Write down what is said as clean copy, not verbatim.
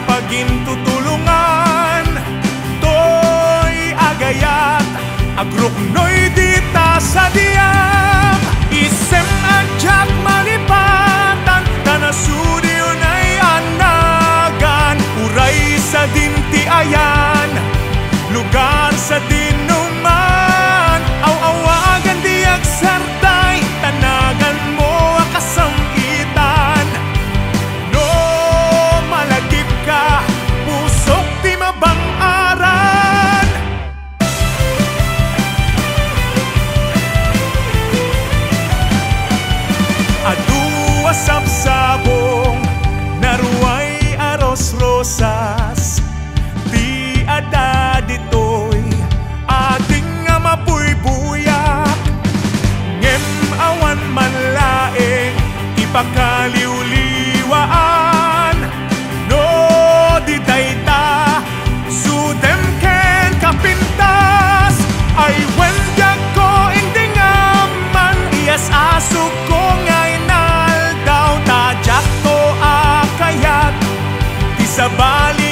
pagintutulungan, to'y agayat agruknoy dita sa diyam. Isem adyak malipatan tanasudio na'y anagan, uray sa dinti ayan lugar sa dinuman. Aw-awagan diag sartay tanagan mo akasamgitan. No malagip ka pusok di mabang-aran. Adu asap-sabong naruay aros rosas, di ada ditoy ating nga mapuybuyak. Ngem awan manlaeng ipakaliwliwaan, no di dayta sudem ken kapintas. Ay wendyag ko hindi nga man iyas asuk ko ngay naldaw, tadyak to akayat di sa bali